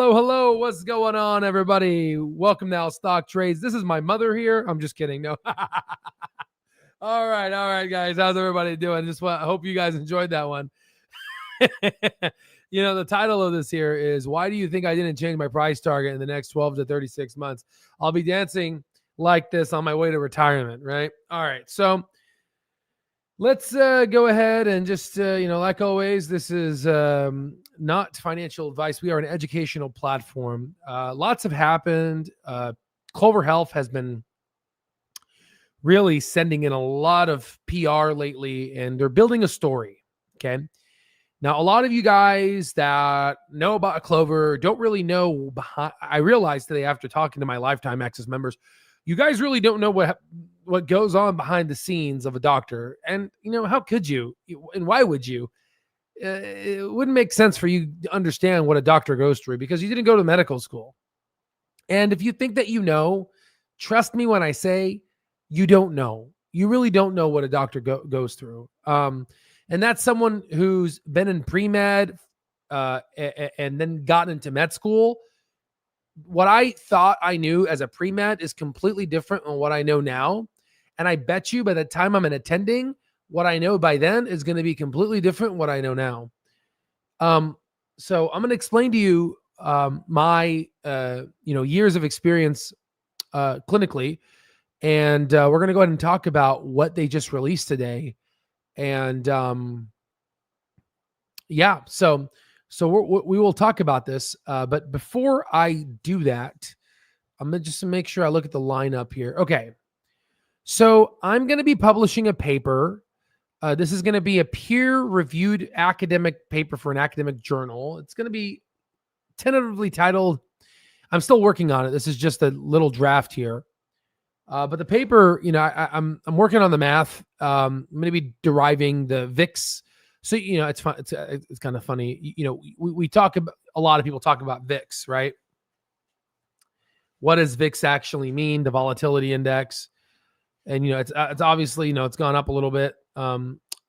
Hello, hello. What's going on, everybody? Welcome now, Stock Trades. This is my mother here. I'm just kidding. No. All right, guys. How's everybody doing? I hope you guys enjoyed that one. The title of this here is, why do you think I didn't change my price target in the next 12 to 36 months? I'll be dancing like this on my way to retirement, right? All right. So let's go ahead and just, like always, this is not financial advice. We are an educational platform. Lots have happened. Clover Health has been really sending in a lot of PR lately, and they're building a story. Okay. Now, a lot of you guys that know about Clover don't really know behind. I realized today after talking to my Lifetime Access members, you guys really don't know what goes on behind the scenes of a doctor. And, how could you? And why would you? It wouldn't make sense for you to understand what a doctor goes through because you didn't go to medical school. And if you think that trust me when I say you don't know. You really don't know what a doctor goes through. And that's someone who's been in pre-med and then gotten into med school. What I thought I knew as a pre-med is completely different than what I know now. And I bet you by the time I'm an attending, what I know by then is going to be completely different than what I know now. So I'm going to explain to you my years of experience clinically. And we're going to go ahead and talk about what they just released today. And so we will talk about this. But before I do that, I'm going to just make sure I look at the lineup here. Okay. So I'm going to be publishing a paper. This is going to be a peer-reviewed academic paper for an academic journal. It's going to be tentatively titled, I'm still working on it. This is just a little draft here. But the paper, I'm working on the math. I'm going to be deriving the VIX. So, it's fun. It's kind of funny. We talk about, a lot of people talk about VIX, right? What does VIX actually mean? The volatility index. And, it's obviously, it's gone up a little bit, a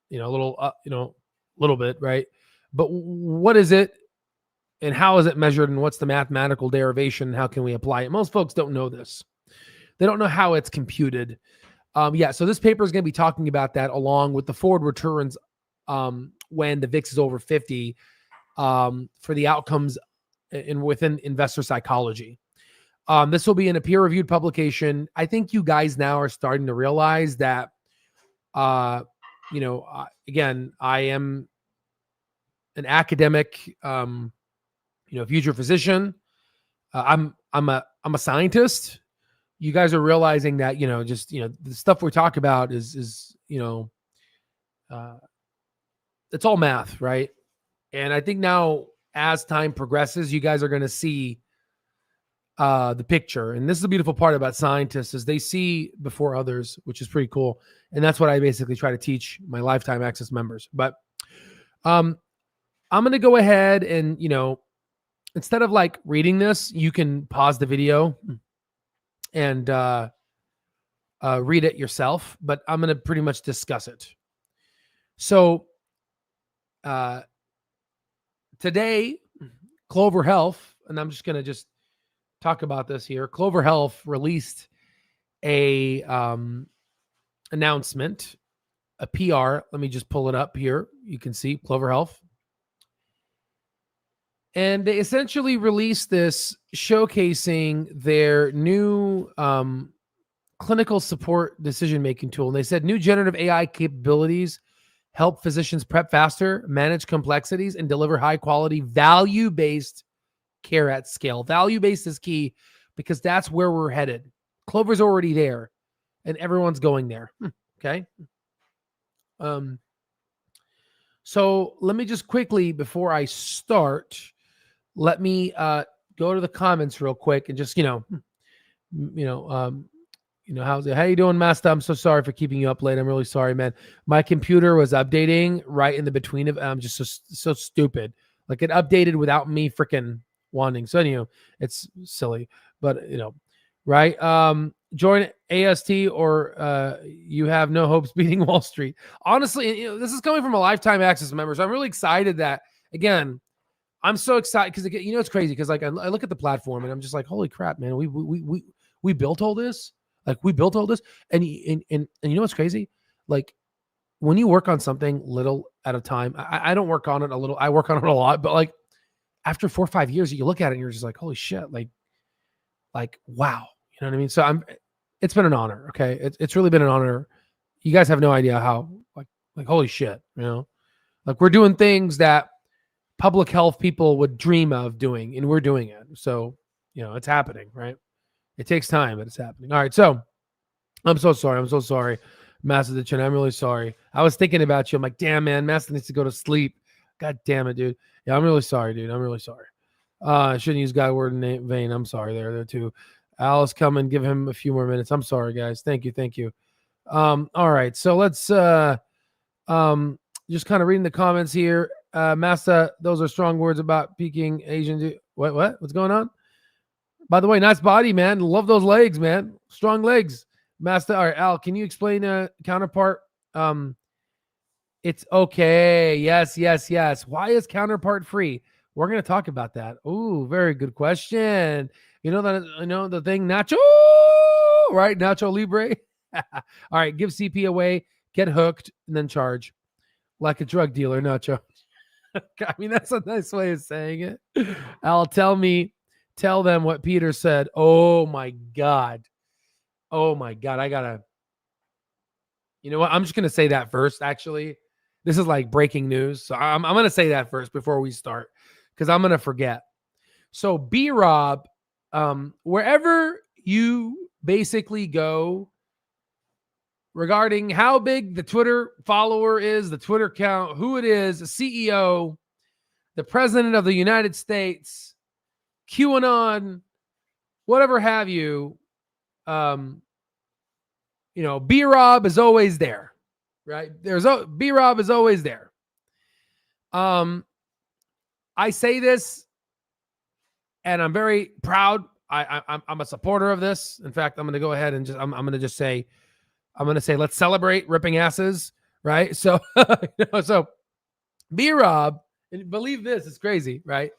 little bit, right? But what is it and how is it measured and what's the mathematical derivation and how can we apply it? Most folks don't know this. They don't know how it's computed. So this paper is going to be talking about that along with the forward returns when the VIX is over 50 for the outcomes within investor psychology. This will be in a peer-reviewed publication. I think you guys now are starting to realize that, again, I am an academic, future physician. I'm a scientist. You guys are realizing that, the stuff we talk about is it's all math, right? And I think now as time progresses, you guys are going to see the picture. And this is the beautiful part about scientists is they see before others, which is pretty cool. And that's what I basically try to teach my Lifetime Access members. But I'm going to go ahead and, instead of like reading this, you can pause the video and read it yourself, but I'm going to pretty much discuss it. So today, Clover Health, and I'm just going to talk about this here. Clover Health released a announcement, a PR. Let me just pull it up here. You can see Clover Health. And they essentially released this showcasing their new clinical support decision-making tool. And they said new generative AI capabilities help physicians prep faster, manage complexities, and deliver high-quality, value-based care at scale. Value-based is key because that's where we're headed. Clover's already there, and everyone's going there. Okay? So let me just quickly, before I start, let me go to the comments real quick and just, how's it? How you doing, Master? I'm so sorry for keeping you up late. I'm really sorry, man. My computer was updating right in the between of. I'm just so stupid. Like it updated without me freaking wanting. So anyway, it's silly, but right? Join AST or you have no hopes beating Wall Street. Honestly, this is coming from a Lifetime Access member. So I'm really excited that again. I'm so excited because it's crazy because like I look at the platform and I'm just like, holy crap, man, we built all this, and you know what's crazy? Like when you work on something little at a time, I don't work on it a little, I work on it a lot, but like after 4 or 5 years, you look at it and you're just like, holy shit, like wow, you know what I mean? So it's been an honor. Okay, it's really been an honor. You guys have no idea how like holy shit, like we're doing things that public health people would dream of doing, and we're doing it. So, it's happening, right? It takes time, but it's happening. All right. So I'm so sorry. Master the Chin. I'm really sorry. I was thinking about you. I'm like, damn, man, Master needs to go to sleep. God damn it, dude. Yeah, I'm really sorry, dude. I'm really sorry. I shouldn't use God word in vain. I'm sorry there too. Alice, come and give him a few more minutes. I'm sorry, guys. Thank you. All right. So let's just kind of reading the comments here. Master, those are strong words about peaking Asian. What's going on? By the way, nice body, man. Love those legs, man. Strong legs. Master, all right, Al, can you explain Counterpart? It's okay. Yes. Why is Counterpart free? We're going to talk about that. Ooh, very good question. The thing, Nacho, right? Nacho Libre. All right, give CP away, get hooked, and then charge. Like a drug dealer, Nacho. I mean, that's a nice way of saying it. Al, tell them what Peter said. Oh my God. I gotta, you know what? I'm just going to say that first, actually. This is like breaking news. So I'm going to say that first before we start, because I'm going to forget. So B-Rob, wherever you basically go regarding how big the Twitter follower is, the Twitter count, who it is, the CEO, the president of the United States, QAnon, whatever have you, B-Rob is always there, right? B-Rob is always there. I say this, and I'm very proud. I'm a supporter of this. In fact, I'm going to go ahead and I'm going to say, let's celebrate ripping asses, right? So, so B-Rob, and believe this, it's crazy, right?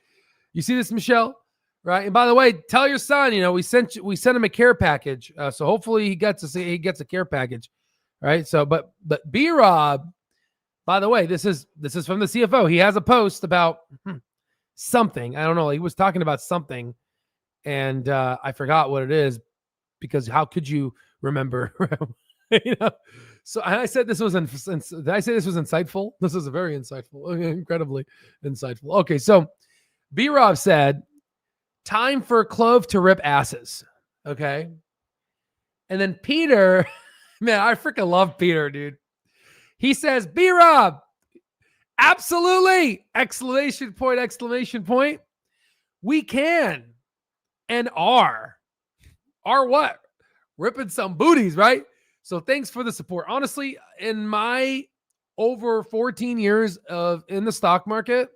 You see this, Michelle? Right. And by the way, tell your son, we sent him a care package. So hopefully he gets a care package. Right. So, but B-Rob, by the way, this is from the CFO. He has a post about something. I don't know. He was talking about something, and I forgot what it is, because how could you remember? So I said this was did I say this was insightful? This is a very insightful, incredibly insightful. Okay. So B-Rob said, time for CLOV to rip asses. Okay. And then Peter, man, I freaking love Peter, dude. He says, B-Rob, absolutely! Exclamation point. We can and are what? Ripping some booties, right? So thanks for the support. Honestly, in my over 14 years in the stock market,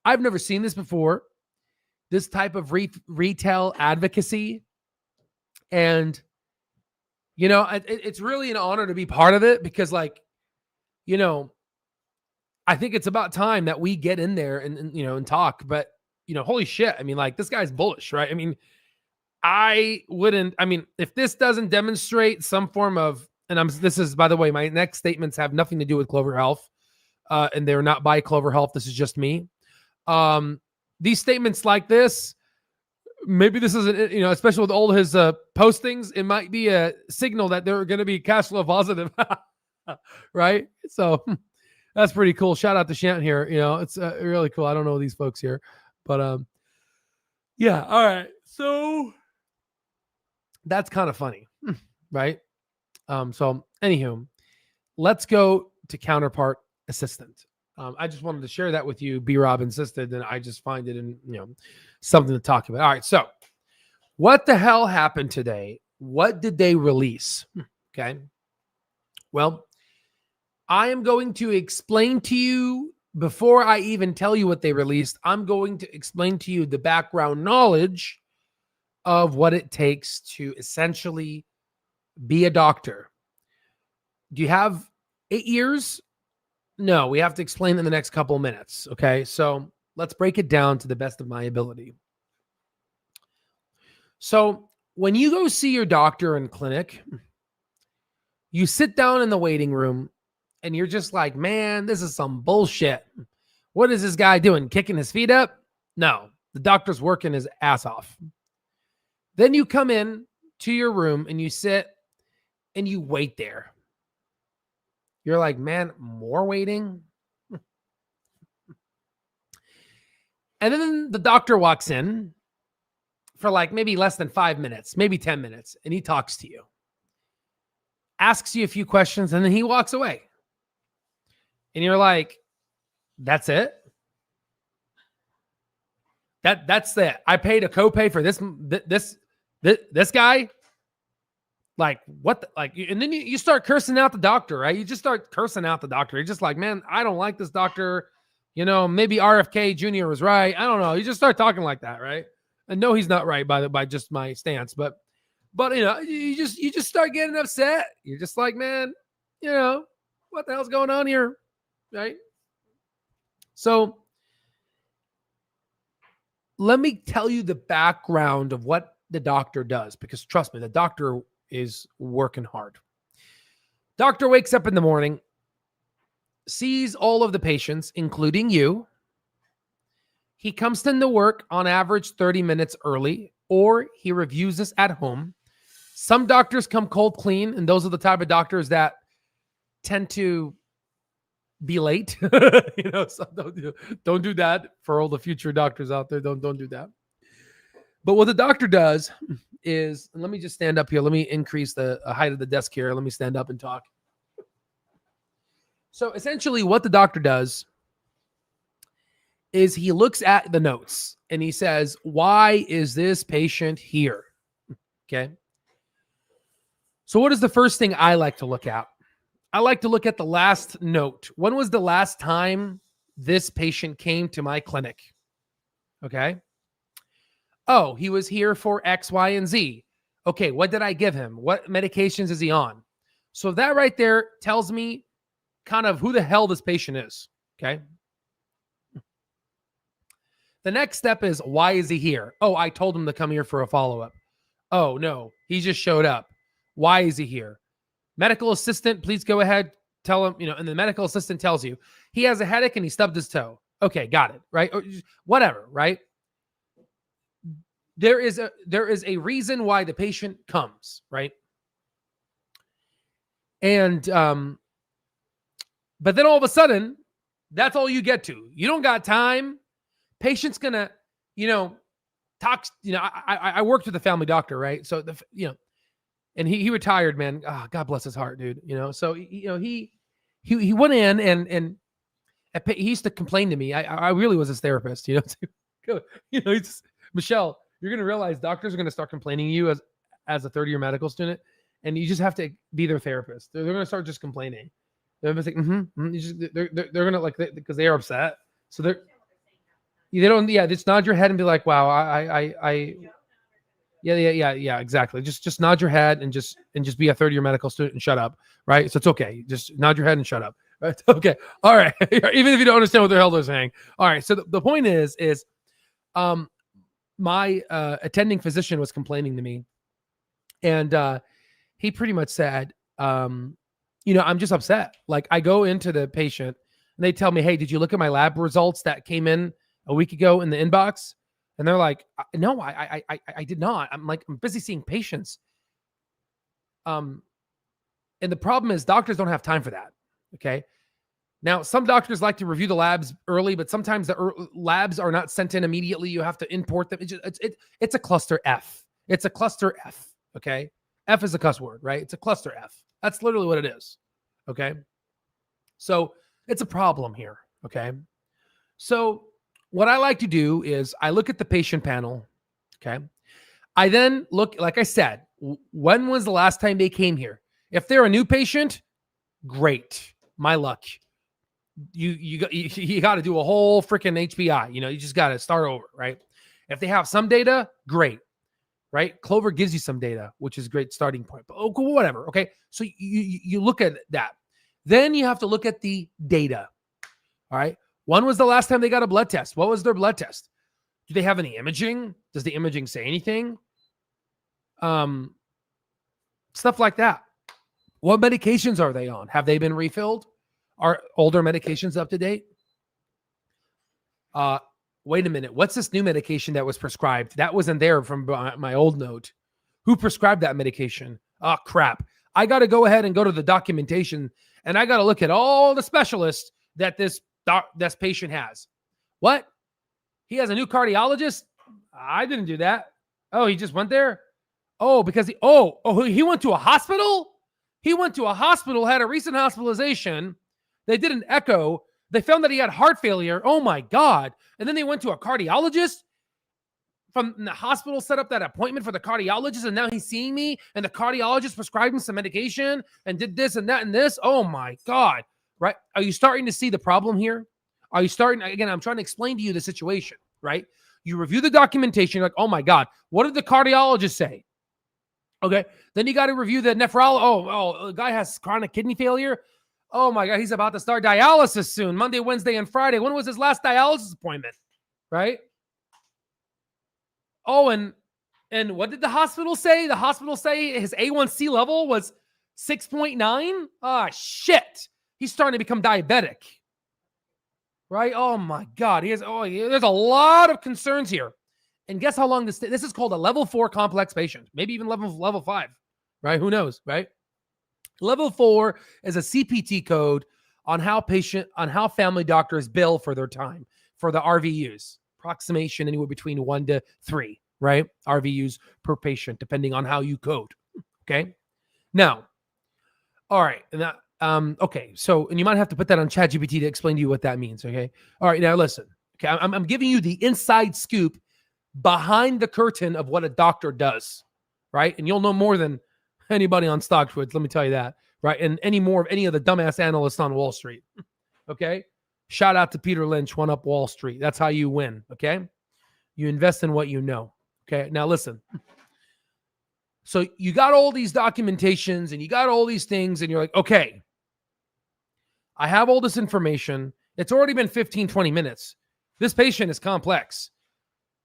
I've never seen this before. This type of retail advocacy. And, it's really an honor to be part of it, because I think it's about time that we get in there and talk. But, holy shit. I mean, like, this guy's bullish, right? I mean, if this doesn't demonstrate some form of, this is, by the way, my next statements have nothing to do with Clover Health, and they're not by Clover Health. This is just me. These statements like this, maybe this is, especially with all his postings, it might be a signal that they're going to be cash flow positive, right? So that's pretty cool. Shout out to Shant here. It's really cool. I don't know these folks here, but yeah. All right. So that's kind of funny, right? So anywho, let's go to Counterpart Assistant. I just wanted to share that with you. B-Rob insisted, and I just find it something to talk about. All right. So what the hell happened today? What did they release? Okay. Well, I am going to explain to you, before I even tell you what they released, I'm going to explain to you the background knowledge of what it takes to essentially be a doctor. Do you have 8 years? No, we have to explain in the next couple of minutes. Okay. So Let's break it down to the best of my ability. So when you go see your doctor in clinic, you sit down in the waiting room and you're just like, man, this is some bullshit. What is this guy doing? Kicking his feet up? No, the doctor's working his ass off. Then you come in to your room and you sit and you wait there. You're like, man, more waiting? And then the doctor walks in for like maybe less than 5 minutes, maybe 10 minutes, and he talks to you, asks you a few questions, and then he walks away. And you're like, that's it? That's it. I paid a copay for this guy? Like, what? And then you start cursing out the doctor, right? You just start cursing out the doctor. You're just like, man, I don't like this doctor. Maybe RFK Jr. was right. I don't know. You just start talking like that, right? And no, he's not right by just my stance, but you just start getting upset. You're just like, man, what the hell's going on here, right? So let me tell you the background of what the doctor does, because trust me, the doctor is working hard. Doctor wakes up in the morning, sees all of the patients, including you. He comes into work on average 30 minutes early, or he reviews this at home. Some doctors come cold clean, and those are the type of doctors that tend to be late. So don't do that for all the future doctors out there. Don't do that. But what the doctor does is, let me just stand up here. Let me increase the height of the desk here. Let me stand up and talk. So essentially what the doctor does is he looks at the notes and he says, why is this patient here? Okay. So what is the first thing I like to look at? I like to look at the last note. When was the last time this patient came to my clinic? Okay. Oh, he was here for X, Y, and Z. Okay. What did I give him? What medications is he on? So that right there tells me kind of who the hell this patient is. Okay. The next step is, why is he here? Oh, I told him to come here for a follow-up. Oh, no, he just showed up. Why is he here? Medical assistant, please go ahead. Tell him, and the medical assistant tells you he has a headache and he stubbed his toe. Okay, got it, right? Or whatever, right? There is a reason why the patient comes, right? And but then all of a sudden, that's all you get to. You don't got time. Patient's gonna, talk. I worked with a family doctor, right? So and he retired, man. Oh, God bless his heart, dude. So he went in and he used to complain to me. I really was his therapist, he's Michelle. You're gonna realize doctors are gonna start complaining to you as a third-year medical student, and you just have to be their therapist. They're gonna start just complaining. They're gonna say, they're gonna because they are upset. So they don't. Yeah, just nod your head and be like, "Wow, yeah, exactly." Just nod your head and just be a third-year medical student and shut up, right? So it's okay. Just nod your head and shut up. Right? Okay, all right. Even if you don't understand what the hell they're saying. All right. So the point is, my attending physician was complaining to me, and he pretty much said, I'm just upset. Like, I go into the patient and they tell me, hey, did you look at my lab results that came in a week ago in the inbox? And they're like, no, I did not. I'm busy seeing patients. And the problem is doctors don't have time for that. Okay. Now, some doctors like to review the labs early, but sometimes the labs are not sent in immediately. You have to import them. It's a cluster F. It's a cluster F. Okay. F is a cuss word, right? It's a cluster F. That's literally what it is. Okay. So it's a problem here. Okay. So what I like to do is I look at the patient panel. Okay. I then look, like I said, when was the last time they came here? If they're a new patient, great. My luck. You got to do a whole freaking HPI. You just got to start over, right? If they have some data, great, right? Clover gives you some data, which is a great starting point. But whatever, okay? So you look at that. Then you have to look at the data, all right? When was the last time they got a blood test? What was their blood test? Do they have any imaging? Does the imaging say anything? Stuff like that. What medications are they on? Have they been refilled? Are older medications up to date? Wait a minute. What's this new medication that was prescribed? That wasn't there from my old note. Who prescribed that medication? Oh, crap. I got to go ahead and go to the documentation, and I got to look at all the specialists that this patient has. What? He has a new cardiologist? I didn't do that. Oh, he just went there? Oh, because he went to a hospital? He went to a hospital, had a recent hospitalization. They did an echo. They found that he had heart failure. Oh my God. And then they went to a cardiologist from the hospital, set up that appointment for the cardiologist. And now he's seeing me, and the cardiologist prescribed him some medication and did this and that and this. Oh my God. Right. Are you starting to see the problem here? Are you starting? Again, I'm trying to explain to you the situation, right? You review the documentation. You're like, oh my God, what did the cardiologist say? Okay. Then you got to review the nephrologist. The guy has chronic kidney failure. Oh my God, he's about to start dialysis soon. Monday, Wednesday, and Friday. When was his last dialysis appointment? Right? Oh, and what did the hospital say? The hospital say his A1C level was 6.9? Ah, shit. He's starting to become diabetic. Right? Oh my God. There's a lot of concerns here. And guess how long this is called a level 4 complex patient, maybe even level 5, right? Who knows, right? Level 4 is a CPT code on how family doctors bill for their time, for the RVUs, approximation anywhere between 1 to 3, right? RVUs per patient, depending on how you code. Okay. Now, all right. And that, okay. So, and you might have to put that on ChatGPT to explain to you what that means. Okay. All right. Now listen, okay. I'm giving you the inside scoop behind the curtain of what a doctor does, right? And you'll know more than anybody on StockTwits, let me tell you that, right? And any of the dumbass analysts on Wall Street, okay? Shout out to Peter Lynch, One Up Wall Street. That's how you win, okay? You invest in what you know, okay? Now listen. So you got all these documentations and you got all these things and you're like, okay, I have all this information. It's already been 15, 20 minutes. This patient is complex.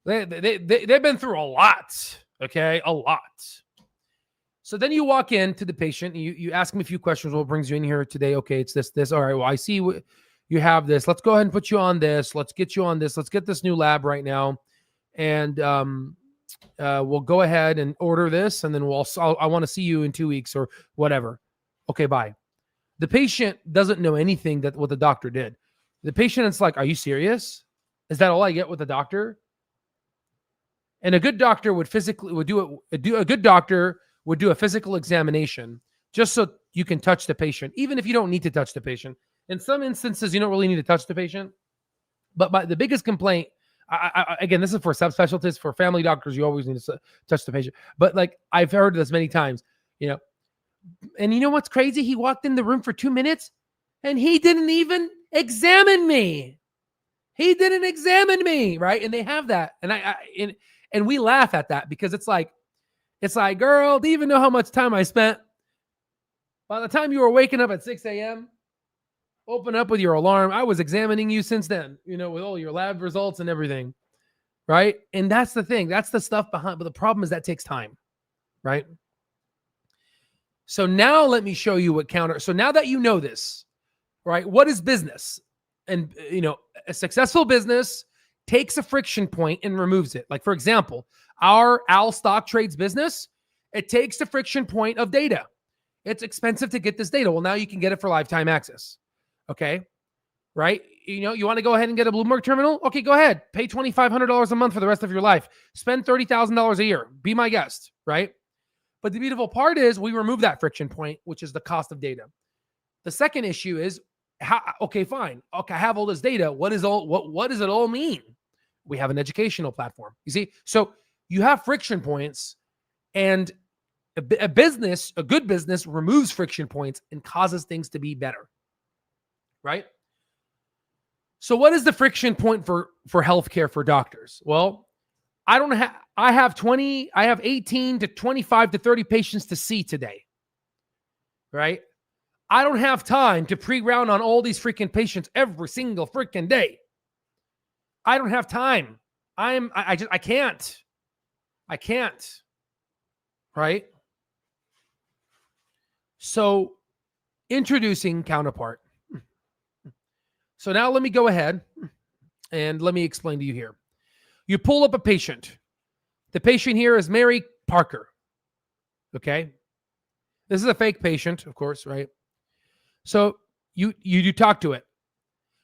They've been through a lot, okay? A lot. So then you walk in to the patient and you ask him a few questions. What brings you in here today? Okay, it's this. All right, well, I see you have this. Let's go ahead and put you on this. Let's get you on this. Let's get this new lab right now. And we'll go ahead and order this. And then I want to see you in 2 weeks or whatever. Okay, bye. The patient doesn't know anything that what the doctor did. The patient is like, are you serious? Is that all I get with the doctor? And a good doctor would do a physical examination just so you can touch the patient, even if you don't need to touch the patient. In some instances, you don't really need to touch the patient. But the biggest complaint, again, this is for subspecialties, for family doctors, you always need to touch the patient. But like I've heard this many times, and you know what's crazy? He walked in the room for 2 minutes and he didn't even examine me. He didn't examine me, right? And they have that. And we laugh at that because it's like, girl, do you even know how much time I spent? By the time you were waking up at 6 a.m., open up with your alarm, I was examining you since then, with all your lab results and everything, right? And that's the thing. That's the stuff behind. But the problem is that takes time, right? So now let me show you So now that you know this, right, what is business? And, a successful business takes a friction point and removes it. Like, for example, our Al Stock Trades business, it takes the friction point of data. It's expensive to get this data. Well, now you can get it for lifetime access. Okay. Right. You want to go ahead and get a Bloomberg terminal? Okay, go ahead. Pay $2,500 a month for the rest of your life. Spend $30,000 a year. Be my guest. Right. But the beautiful part is we remove that friction point, which is the cost of data. The second issue is okay, fine. Okay. I have all this data. What does it all mean? We have an educational platform. You see? So you have friction points, and a good business removes friction points and causes things to be better. Right? So what is the friction point for healthcare for doctors? Well, I have 18 to 25 to 30 patients to see today. Right? I don't have time to pre-round on all these freaking patients every single freaking day. I don't have time. I can't. I can't. Right? So introducing Counterpart. So now let me go ahead and let me explain to you here. You pull up a patient. The patient here is Mary Parker. Okay? This is a fake patient, of course, right? So you talk to it.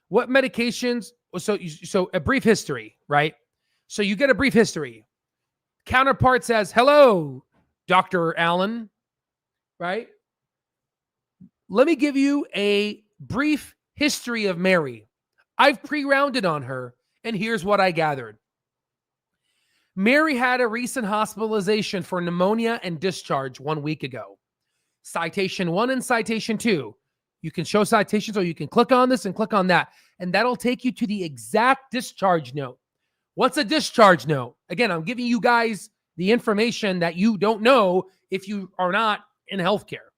What medications? So a brief history, right? So you get a brief history. Counterpart says, "Hello, Dr. Allen," right? Let me give you a brief history of Mary. I've pre-rounded on her, and here's what I gathered. Mary had a recent hospitalization for pneumonia and discharge 1 week ago. Citation 1 and citation 2. You can show citations, or you can click on this and click on that, and that'll take you to the exact discharge note. What's a discharge note? Again, I'm giving you guys the information that you don't know if you are not in healthcare.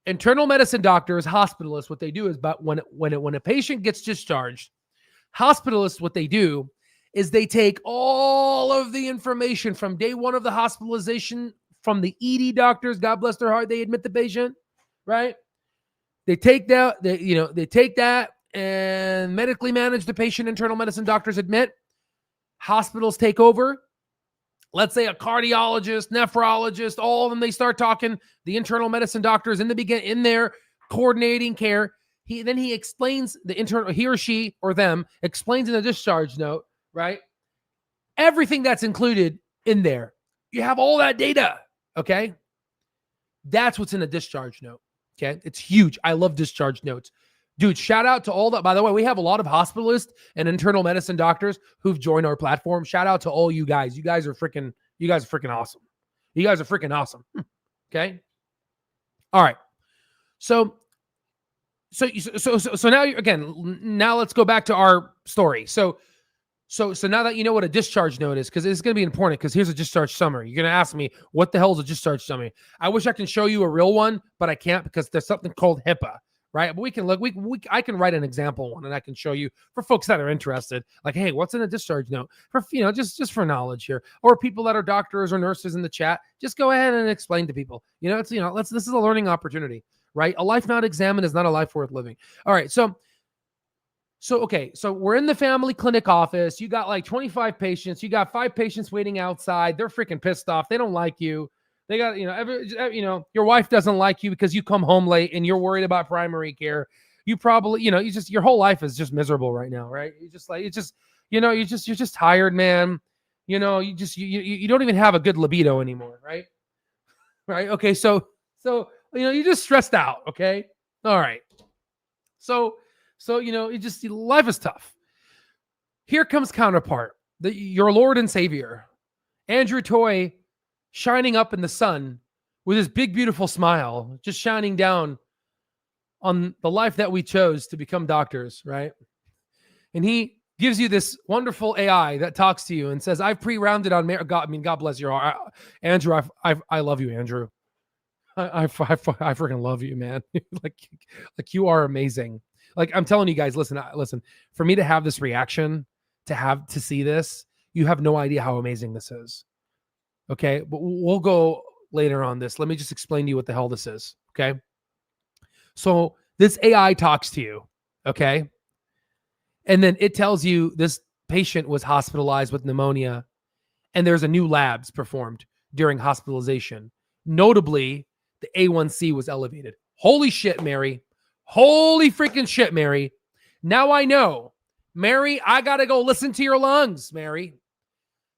Internal medicine doctors, hospitalists, what they do is, but when a patient gets discharged, hospitalists, what they do is they take all of the information from day one of the hospitalization from the ED doctors. God bless their heart, they admit the patient, right? They take that, they take that and medically manage the patient. Internal medicine doctors admit. Hospitals take over. Let's say a cardiologist, nephrologist, all of them, they start talking. The internal medicine doctors in there coordinating care. He explains he or she or them explains in the discharge note, right? Everything that's included in there. You have all that data, okay? That's what's in a discharge note, okay? It's huge. I love discharge notes. Dude, shout out to all that. By the way, we have a lot of hospitalists and internal medicine doctors who've joined our platform. Shout out to all you guys. You guys are freaking awesome. You guys are freaking awesome. Okay. All right. So now now let's go back to our story. So now that you know what a discharge note is, because it's going to be important, because here's a discharge summary. You're going to ask me, what the hell is a discharge summary? I wish I can show you a real one, but I can't, because there's something called HIPAA. Right. But we can look, I can write an example one, and I can show you for folks that are interested, like, hey, what's in a discharge note, for, just for knowledge here, or people that are doctors or nurses in the chat, just go ahead and explain to people, this is a learning opportunity, right? A life not examined is not a life worth living. All right. So we're in the family clinic office. You got like 25 patients. You got 5 patients waiting outside. They're freaking pissed off. They don't like you. They got, your wife doesn't like you because you come home late and you're worried about primary care. You probably, your whole life is just miserable right now, right? You just like, you're just tired, man. You don't even have a good libido anymore, right? Right. Okay. So, you're just stressed out. Okay. All right. So, life is tough. Here comes Counterpart, your Lord and Savior, Andrew Toy, shining up in the sun with his big, beautiful smile, just shining down on the life that we chose to become doctors, right? And he gives you this wonderful AI that talks to you and says, I've pre-rounded on God bless your heart. Andrew, I love you, Andrew. I freaking love you, man. like you are amazing. Like, I'm telling you guys, listen, for me to have this reaction, to see this, you have no idea how amazing this is. Okay, but we'll go later on this. Let me just explain to you what the hell this is, okay? So this AI talks to you, okay? And then it tells you this patient was hospitalized with pneumonia, and there's a new labs performed during hospitalization. Notably, the A1C was elevated. Holy shit, Mary. Holy freaking shit, Mary. Now I know. Mary, I got to go listen to your lungs, Mary.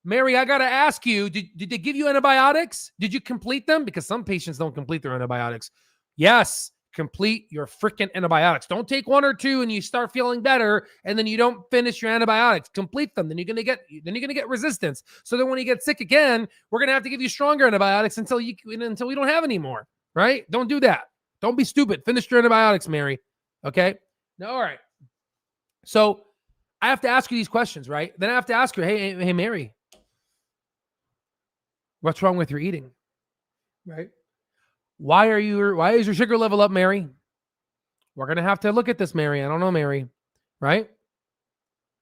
Mary, I got to ask you, did they give you antibiotics? Did you complete them? Because some patients don't complete their antibiotics. Yes, complete your freaking antibiotics. Don't take 1 or 2 and you start feeling better, and then you don't finish your antibiotics. Complete them. Then you're gonna get resistance. So then when you get sick again, we're gonna have to give you stronger antibiotics until we don't have any more. Right? Don't do that. Don't be stupid. Finish your antibiotics, Mary. Okay? Now, all right. So I have to ask you these questions, right? Then I have to ask her, hey, Mary, what's wrong with your eating? Right? Why is your sugar level up, Mary? We're going to have to look at this, Mary. I don't know, Mary, right?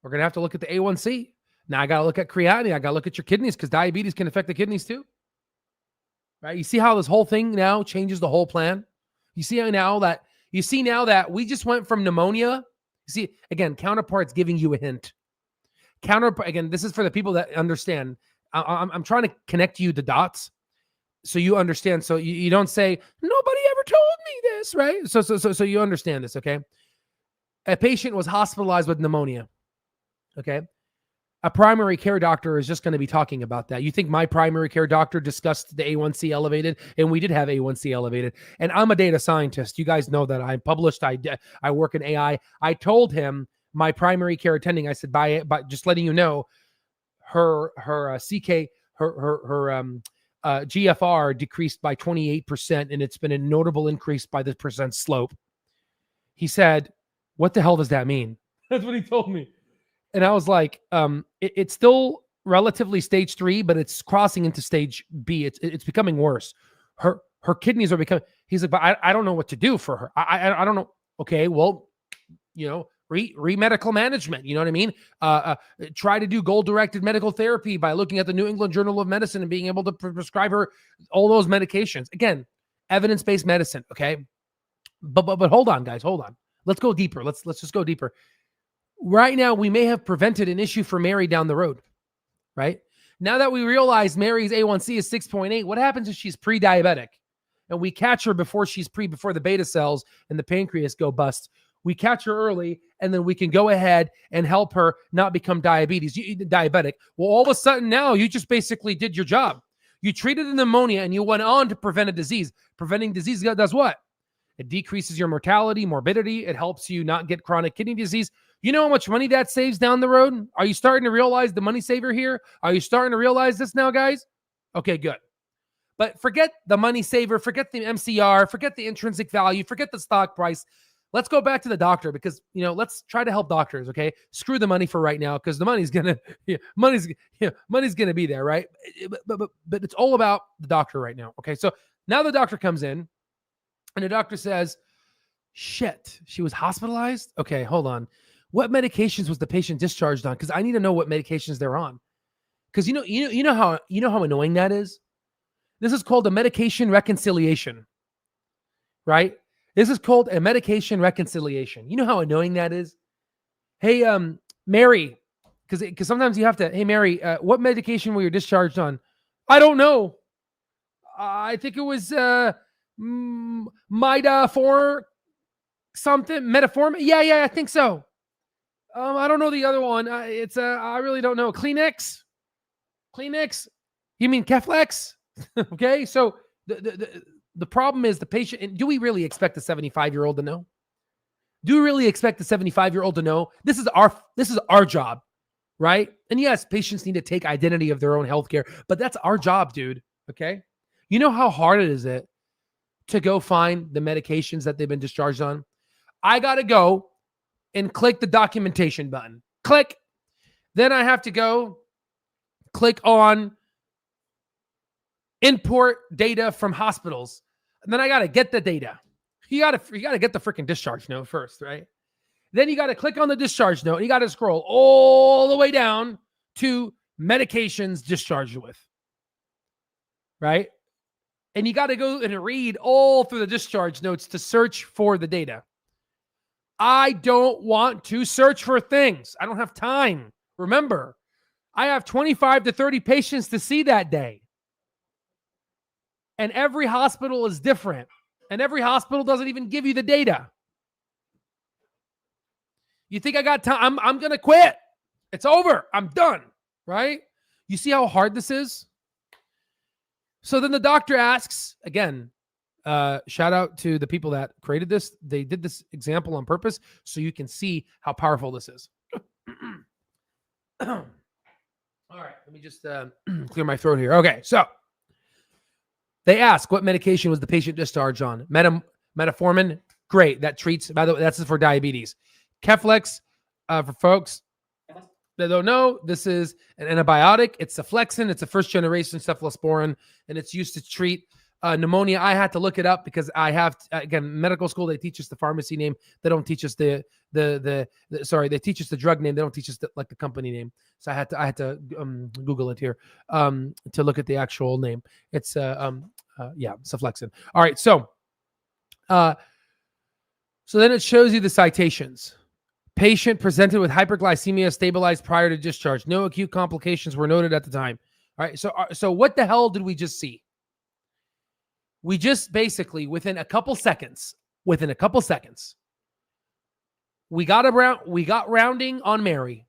We're going to have to look at the A1C. Now I got to look at creatinine. I got to look at your kidneys because diabetes can affect the kidneys too. Right? You see how this whole thing now changes the whole plan? You see now that we just went from pneumonia. You see, again, Counterpart's giving you a hint. Counterpart, again, this is for the people that understand. I'm trying to connect you the dots so you understand. So you don't say, nobody ever told me this, right? So you understand this, okay? A patient was hospitalized with pneumonia, okay? A primary care doctor is just going to be talking about that. You think my primary care doctor discussed the A1C elevated, and we did have A1C elevated. And I'm a data scientist. You guys know that. I'm published. I work in AI. I told him, my primary care attending, I said, by just letting you know, her GFR decreased by 28%, and it's been a notable increase by the percent slope. He said, what the hell does that mean? That's what he told me. And I was like, it's still relatively stage 3, but it's crossing into stage B. It's becoming worse. Her kidneys are becoming. He's like, but I don't know what to do for her. I don't know. Okay, well, medical management. You know what I mean? Try to do goal-directed medical therapy by looking at the New England Journal of Medicine and being able to prescribe her all those medications. Again, evidence-based medicine. Okay, but hold on, guys, hold on. Let's go deeper. Let's just go deeper. Right now, we may have prevented an issue for Mary down the road, right? Now that we realize Mary's A1C is 6.8, what happens if she's pre-diabetic and we catch her before before the beta cells and the pancreas go bust? We catch her early, and then we can go ahead and help her not become diabetic. Well, all of a sudden now, you just basically did your job. You treated the pneumonia, and you went on to prevent a disease. Preventing disease does what? It decreases your mortality, morbidity. It helps you not get chronic kidney disease. You know how much money that saves down the road? Are you starting to realize the money saver here? Are you starting to realize this now, guys? Okay, good. But forget the money saver, forget the MCR, forget the intrinsic value, forget the stock price. Let's go back to the doctor because, let's try to help doctors, okay? Screw the money for right now because the money's going to be there, right? But it's all about the doctor right now, okay? So now the doctor comes in and the doctor says, shit, she was hospitalized? Okay, hold on. What medications was the patient discharged on? Because I need to know what medications they're on. Because you know how annoying that is? This is called a medication reconciliation, right? This is called a medication reconciliation. You know how annoying that is? Hey, Mary, because sometimes you have to, hey, Mary, what medication were you discharged on? I don't know. I think it was Mida something, metformin. Yeah, I think so. I don't know the other one. I really don't know. Kleenex. You mean Keflex? Okay, so the problem is the patient. And do we really expect a 75-year-old to know? Do we really expect the 75-year-old to know? This is our job, right? And yes, patients need to take identity of their own healthcare, but that's our job, dude. Okay, you know how hard it is to go find the medications that they've been discharged on? I gotta go and click the documentation button. Click. Then I have to go click on import data from hospitals. And then I got to get the data. You got to get the freaking discharge note first, right? Then you got to click on the discharge note. You got to scroll all the way down to medications discharged with, right? And you got to go and read all through the discharge notes to search for the data. I don't want to search for things. I don't have time. Remember, I have 25 to 30 patients to see that day. And every hospital is different. And every hospital doesn't even give you the data. You think I got time? I'm going to quit. It's over. I'm done. Right? You see how hard this is? So then the doctor asks, again, shout out to the people that created this. They did this example on purpose so you can see how powerful this is. All right, let me just clear my throat here. Okay, so they ask, what medication was the patient discharged on? Metformin, great. That treats, by the way, that's for diabetes. Keflex, for folks that don't know, this is an antibiotic. It's Ceflexin. It's a first-generation cephalosporin, and it's used to treat Pneumonia, I had to look it up because I have again, medical school, they teach us the pharmacy name. They don't teach us they teach us the drug name. They don't teach us the company name. So I had to Google it here to look at the actual name. It's Cephalexin. All right, so then it shows you the citations. Patient presented with hyperglycemia, stabilized prior to discharge. No acute complications were noted at the time. All right, so what the hell did we just see? We just basically, within a couple seconds, we got rounding on Mary.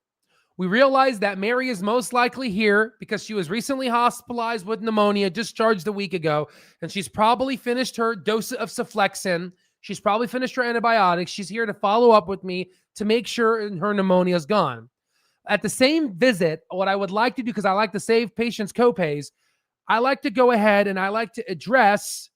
We realized that Mary is most likely here because she was recently hospitalized with pneumonia, discharged a week ago, and she's probably finished her dose of Cephalexin. She's probably finished her antibiotics. She's here to follow up with me to make sure her pneumonia is gone. At the same visit, what I would like to do, because I like to save patients copays, I like to go ahead and I like to address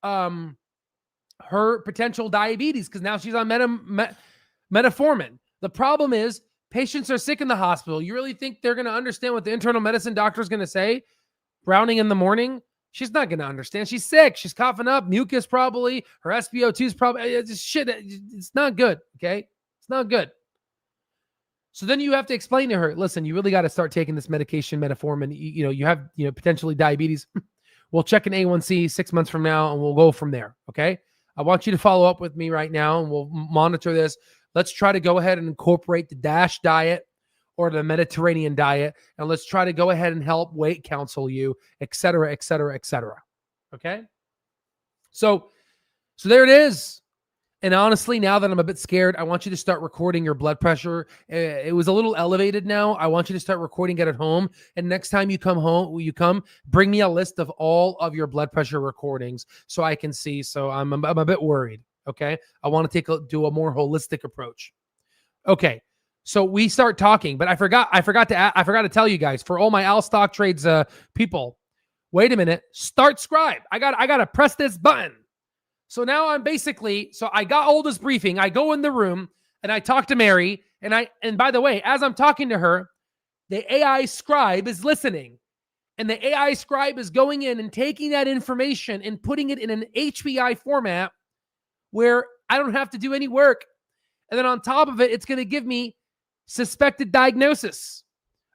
her potential diabetes because now she's on metformin. The problem is patients are sick in the hospital. You really think they're going to understand what the internal medicine doctor is going to say? Browning in the morning? She's not going to understand. She's sick. She's coughing up, mucus probably. Her SpO2 is probably it's shit. It's not good. Okay, it's not good. So then you have to explain to her, listen, you really got to start taking this medication, metformin. You have, potentially diabetes. We'll check an A1C 6 months from now and we'll go from there. Okay. I want you to follow up with me right now and we'll monitor this. Let's try to go ahead and incorporate the DASH diet or the Mediterranean diet. And let's try to go ahead and help weight counsel you, et cetera, et cetera, et cetera. Okay. So there it is. And honestly, now that I'm a bit scared, I want you to start recording your blood pressure. It was a little elevated now. I want you to start recording it at home. And next time you come, bring me a list of all of your blood pressure recordings so I can see. So I'm a bit worried. Okay. I want to do a more holistic approach. Okay. So we start talking, but I forgot to tell you guys, for all my Al Stock Trades people, wait a minute, start Scribe. I got to press this button. So now I got all this briefing. I go in the room and I talk to Mary. And by the way, as I'm talking to her, the AI Scribe is listening. And the AI Scribe is going in and taking that information and putting it in an HBI format where I don't have to do any work. And then on top of it, it's going to give me suspected diagnosis.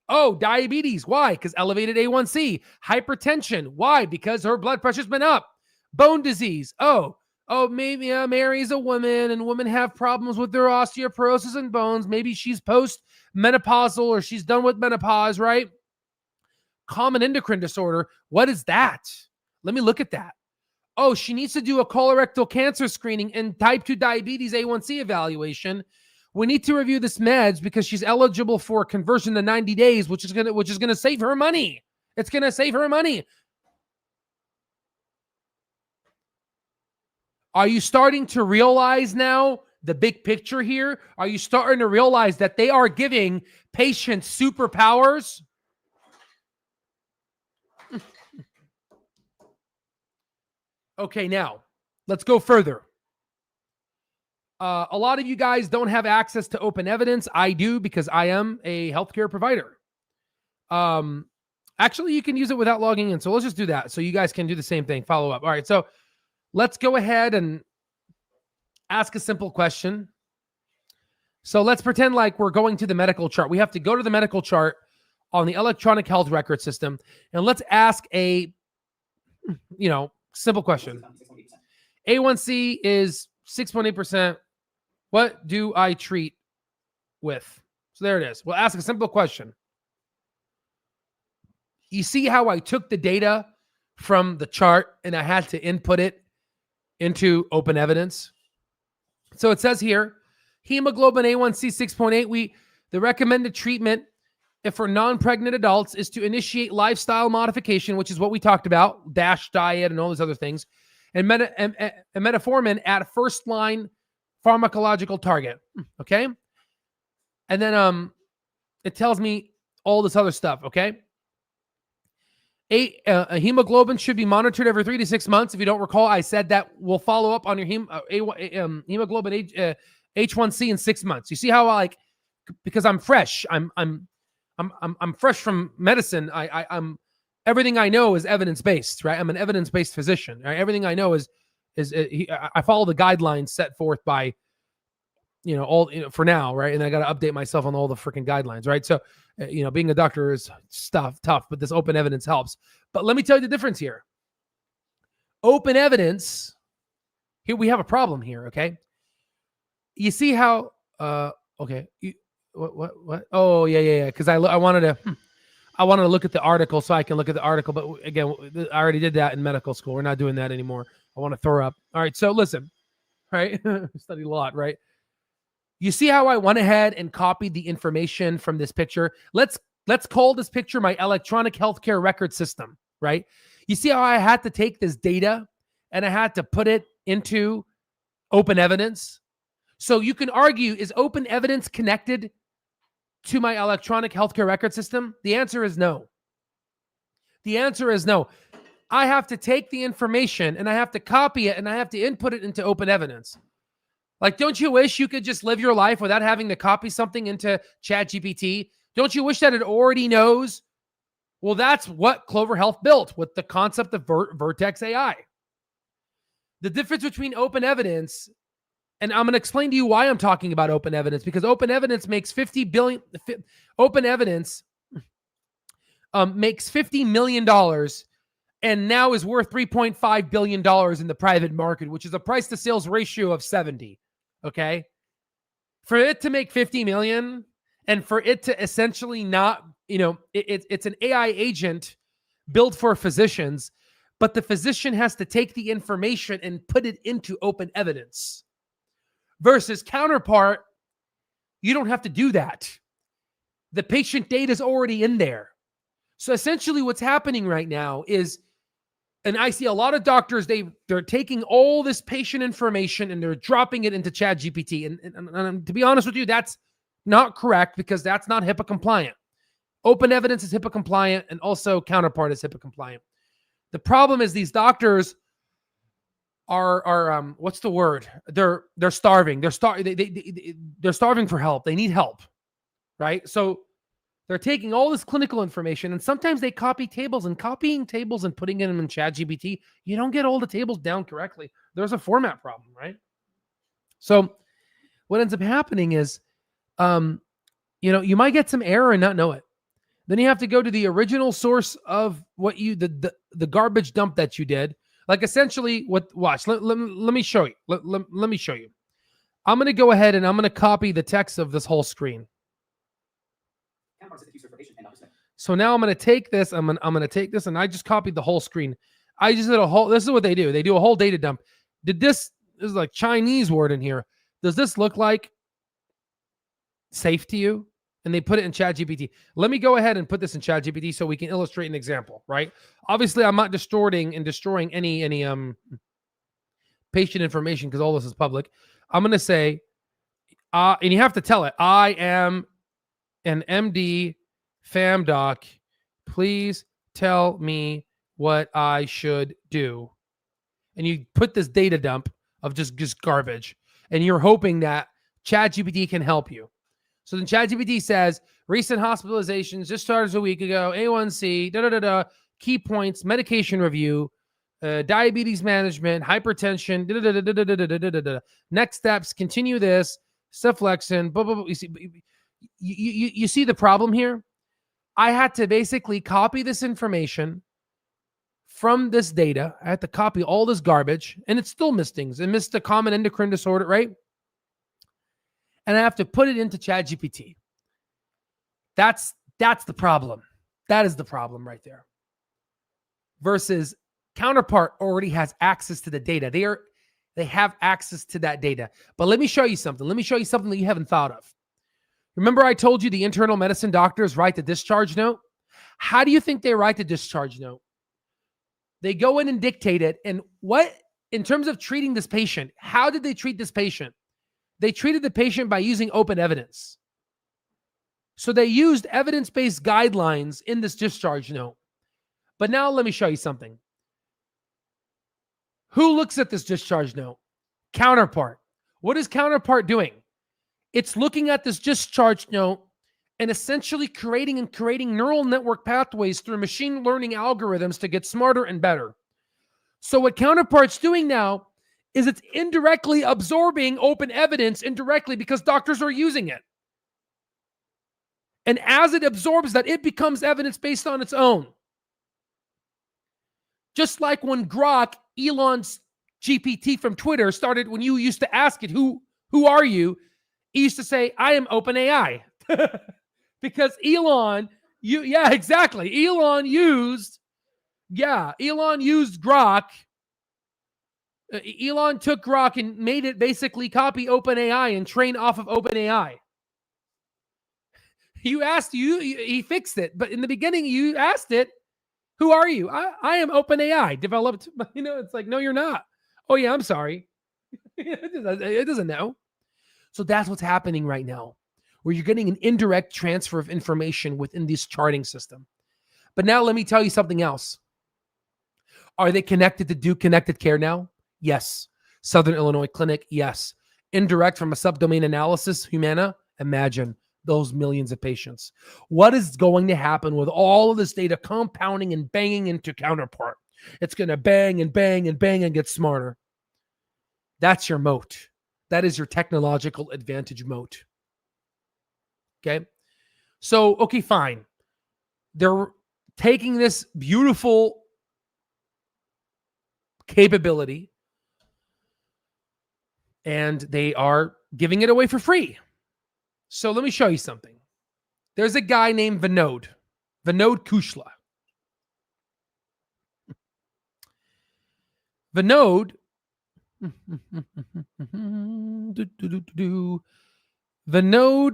Oh, diabetes. Why? Because elevated A1C. Hypertension. Why? Because her blood pressure's been up. Bone disease. Oh, maybe Mary's a woman and women have problems with their osteoporosis and bones. Maybe she's post-menopausal or she's done with menopause, right? Common endocrine disorder. What is that? Let me look at that. Oh, she needs to do a colorectal cancer screening and type 2 diabetes A1C evaluation. We need to review this meds because she's eligible for conversion to 90 days, which is gonna save her money. It's gonna save her money. Are you starting to realize now the big picture here? Are you starting to realize that they are giving patients superpowers? Okay, now let's go further. A lot of you guys don't have access to open evidence. I do because I am a healthcare provider. Actually, you can use it without logging in. So let's just do that. So you guys can do the same thing. Follow up. All right. So let's go ahead and ask a simple question. So let's pretend like we're going to the medical chart. We have to go to the medical chart on the electronic health record system. And let's ask a, simple question. A1C is 6.8%. What do I treat with? So there it is. We'll ask a simple question. You see how I took the data from the chart and I had to input it into open evidence? So it says here, hemoglobin A1C 6.8. The recommended treatment if for non-pregnant adults is to initiate lifestyle modification, which is what we talked about, DASH diet and all those other things, and metformin at first line pharmacological target. Okay. And then it tells me all this other stuff. Okay. A hemoglobin should be monitored every 3 to 6 months. If you don't recall, I said that we'll follow up on your hemoglobin H1C in 6 months. You see how because I'm fresh. I'm fresh from medicine. I'm everything I know is evidence-based, right? I'm an evidence-based physician, right? Everything I know is I follow the guidelines set forth by, for now, right? And I got to update myself on all the freaking guidelines, right? So, being a doctor is tough, but this open evidence helps. But let me tell you the difference here. Open evidence, here we have a problem here, okay? You see how, okay, what? Oh, yeah. Because I wanted to look at the article so I can look at the article. But again, I already did that in medical school. We're not doing that anymore. I want to throw up. All right, so listen, right? Studied a lot, right? You see how I went ahead and copied the information from this picture? Let's call this picture my electronic healthcare record system, right? You see how I had to take this data and I had to put it into open evidence? So you can argue, is open evidence connected to my electronic healthcare record system? The answer is no. The answer is no. I have to take the information and I have to copy it and I have to input it into open evidence. Like, don't you wish you could just live your life without having to copy something into ChatGPT? Don't you wish that it already knows? Well, that's what Clover Health built with the concept of Vertex AI. The difference between open evidence, and I'm going to explain to you why I'm talking about open evidence, because open evidence makes open evidence makes $50 million and now is worth $3.5 billion in the private market, which is a price to sales ratio of 70. Okay. For it to make 50 million and for it to essentially not, it's an AI agent built for physicians, but the physician has to take the information and put it into open evidence. Versus Counterpart, you don't have to do that. The patient data is already in there. So essentially what's happening right now is, and I see a lot of doctors, they're taking all this patient information and they're dropping it into ChatGPT. And to be honest with you, that's not correct because that's not HIPAA compliant. Open evidence is HIPAA compliant and also Counterpart is HIPAA compliant. The problem is these doctors are what's the word? They're starving. They're starving for help. They need help, right? So they're taking all this clinical information and sometimes they copy tables, and copying tables and putting them in ChatGPT, you don't get all the tables down correctly. There's a format problem, right? So what ends up happening is, you might get some error and not know it. Then you have to go to the original source of what the garbage dump that you did. Like essentially watch, let me show you. Let me show you. I'm going to go ahead and I'm going to copy the text of this whole screen. So now I'm going to take this. I'm going to take this, and I just copied the whole screen. I just did a whole. This is what they do. They do a whole data dump. This is like Chinese word in here. Does this look like safe to you? And they put it in ChatGPT. Let me go ahead and put this in ChatGPT so we can illustrate an example, right? Obviously, I'm not distorting and destroying any patient information because all this is public. I'm going to say, and you have to tell it, I am an MD fam doc. Please tell me what I should do. And you put this data dump of just garbage, and you're hoping that ChatGPT can help you. So then ChatGPT says, recent hospitalizations just started a week ago, A1C, key points, medication review, diabetes management, hypertension, next steps, continue this, cephalexin, blah, blah, blah. You see the problem here? I had to basically copy this information from this data. I had to copy all this garbage, and it still missed things. It missed a common endocrine disorder, right? And I have to put it into ChatGPT. That's the problem. That is the problem right there. Versus Counterpart already has access to the data. They have access to that data. But let me show you something. Let me show you something that you haven't thought of. Remember I told you the internal medicine doctors write the discharge note? How do you think they write the discharge note? They go in and dictate it. And what, in terms of treating this patient, how did they treat this patient? They treated the patient by using open evidence. So they used evidence-based guidelines in this discharge note. But now let me show you something. Who looks at this discharge note? Counterpart. What is Counterpart doing? It's looking at this discharge note and essentially creating neural network pathways through machine learning algorithms to get smarter and better. So what Counterpart's doing now is it's indirectly absorbing open evidence indirectly because doctors are using it. And as it absorbs that, it becomes evidence based on its own. Just like when Grok, Elon's GPT from Twitter, started, when you used to ask it, who are you? He used to say, I am OpenAI. Because Elon used Grok. Elon took Grok and made it basically copy OpenAI and train off of OpenAI. He fixed it. But in the beginning, you asked it, who are you? I am OpenAI, developed, it's like, no, you're not. Oh yeah, I'm sorry. It doesn't know. So that's what's happening right now, where you're getting an indirect transfer of information within this charting system. But now let me tell you something else. Are they connected to do connected care now? Yes. Southern Illinois Clinic? Yes. Indirect from a subdomain analysis, Humana? Imagine those millions of patients. What is going to happen with all of this data compounding and banging into Counterpart? It's going to bang and bang and bang and get smarter. That's your moat. That is your technological advantage moat. Okay? So, okay, fine. They're taking this beautiful capability and they are giving it away for free. So let me show you something. There's a guy named Vinod Kushla. Vinod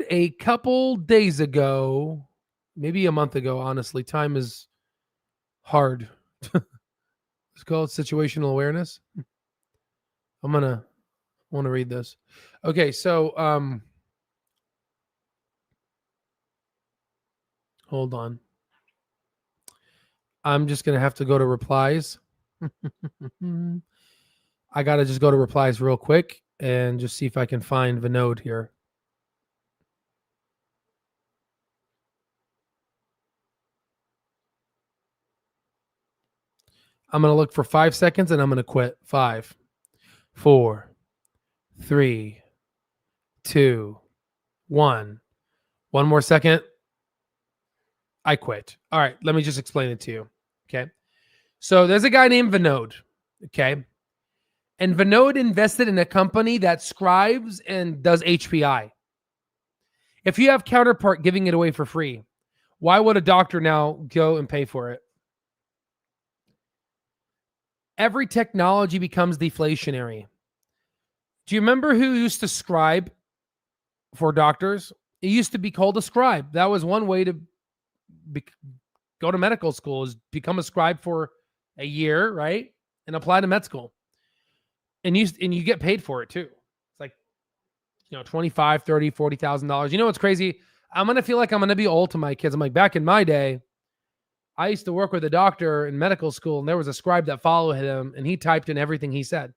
a couple days ago, maybe a month ago, honestly, time is hard. It's called situational awareness. I want to read this. Okay, so hold on. I'm just going to have to go to replies. I got to just go to replies real quick and just see if I can find Vinod here. I'm going to look for 5 seconds and I'm going to quit. 5, 4, 3, 2, 1. One more second. I quit. All right, let me just explain it to you. Okay. So there's a guy named Vinod. Okay. And Vinod invested in a company that scribes and does HPI. If you have Counterpart giving it away for free, why would a doctor now go and pay for it? Every technology becomes deflationary. Do you remember who used to scribe for doctors? It used to be called a scribe. That was one way to go to medical school, is become a scribe for a year, right? And apply to med school. And you get paid for it too. It's like, $25,000, $30,000, $40,000. You know what's crazy? I'm going to feel like I'm going to be old to my kids. I'm like, back in my day, I used to work with a doctor in medical school, and there was a scribe that followed him, and he typed in everything he said.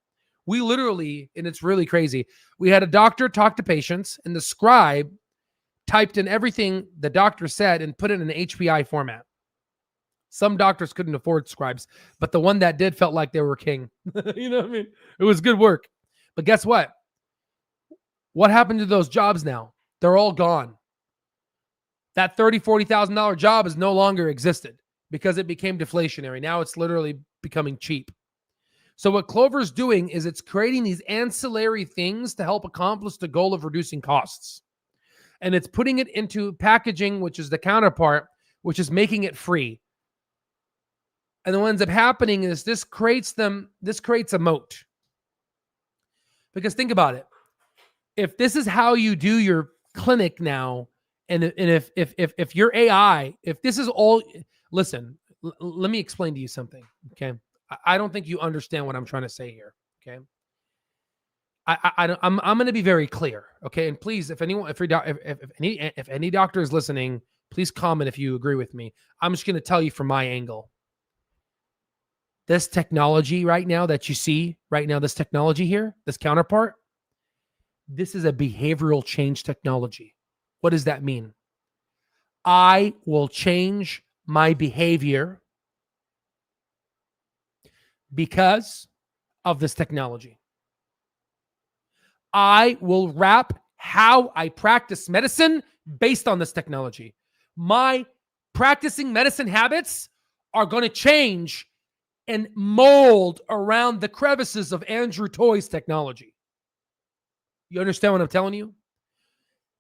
We literally, and it's really crazy, we had a doctor talk to patients, and the scribe typed in everything the doctor said and put it in an HPI format. Some doctors couldn't afford scribes, but the one that did felt like they were king. You know what I mean? It was good work. But guess what? What happened to those jobs now? They're all gone. That $30,000, $40,000 job is no longer existed because it became deflationary. Now it's literally becoming cheap. So what Clover's doing is it's creating these ancillary things to help accomplish the goal of reducing costs. And it's putting it into packaging, which is the Counterpart, which is making it free. And then what ends up happening is this creates a moat. Because think about it. If this is how you do your clinic now, and if your AI, if this is all, listen, let me explain to you something, okay? I don't think you understand what I'm trying to say here, okay? I'm going to be very clear, okay? And please, if any doctor is listening, please comment if you agree with me. I'm just going to tell you from my angle. This technology right now that you see right now, this technology here, this Counterpart, this is a behavioral change technology. What does that mean? I will change my behavior because of this technology. I will wrap how I practice medicine based on this technology. My practicing medicine habits are going to change and mold around the crevices of Andrew Toy's technology. You understand what I'm telling you?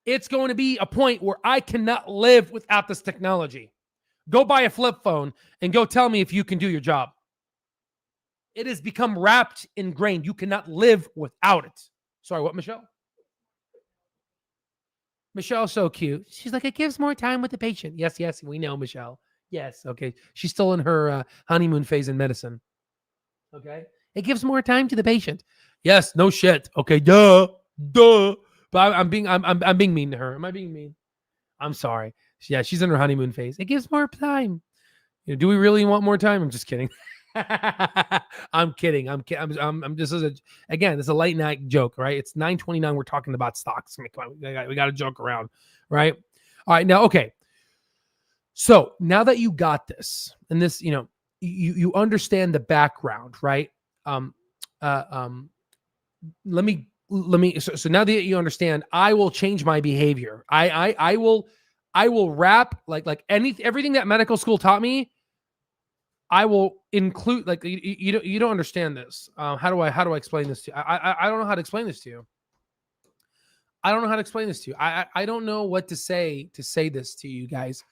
It's going to be a point where I cannot live without this technology. Go buy a flip phone and go tell me if you can do your job. It has become wrapped, ingrained. You cannot live without it. Sorry, what, Michelle? Michelle's so cute. She's like, it gives more time with the patient. Yes, yes, we know, Michelle. Yes, okay. She's still in her honeymoon phase in medicine. Okay. It gives more time to the patient. Yes, no shit. Okay, duh. But I'm being mean to her. Am I being mean? I'm sorry. Yeah, she's in her honeymoon phase. It gives more time. You know, do we really want more time? I'm just kidding. I'm kidding. I'm this is a late night joke, right? It's 9:29. We're talking about stocks. I mean, come on, we got to joke around, right? All right, now, okay. So now that you got this, and this, you know, you understand the background, right? Let me. So now that you understand, I will change my behavior. I will wrap like everything that medical school taught me. I will include, like, you don't understand this. How do I explain this to you? I don't know how to explain this to you. I don't know how to explain this to you. I don't know what to say this to you guys.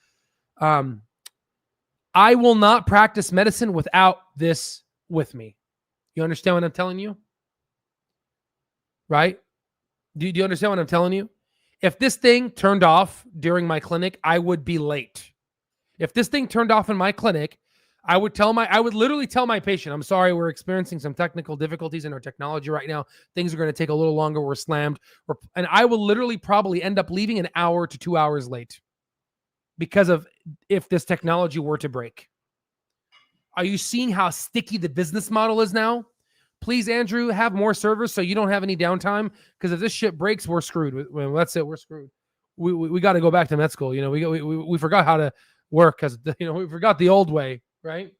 I will not practice medicine without this with me. You understand what I'm telling you? Right? Do you understand what I'm telling you? If this thing turned off during my clinic, I would be late. If this thing turned off in my clinic, I would literally tell my patient, I'm sorry, we're experiencing some technical difficulties in our technology right now. Things are going to take a little longer. We're slammed. And I will literally probably end up leaving an hour to 2 hours late because of if this technology were to break. Are you seeing how sticky the business model is now? Please, Andrew, have more servers so you don't have any downtime, because if this shit breaks, we're screwed. Well, that's it. We're screwed. We got to go back to med school. You know, we forgot how to work because, you know, we forgot the old way. Right?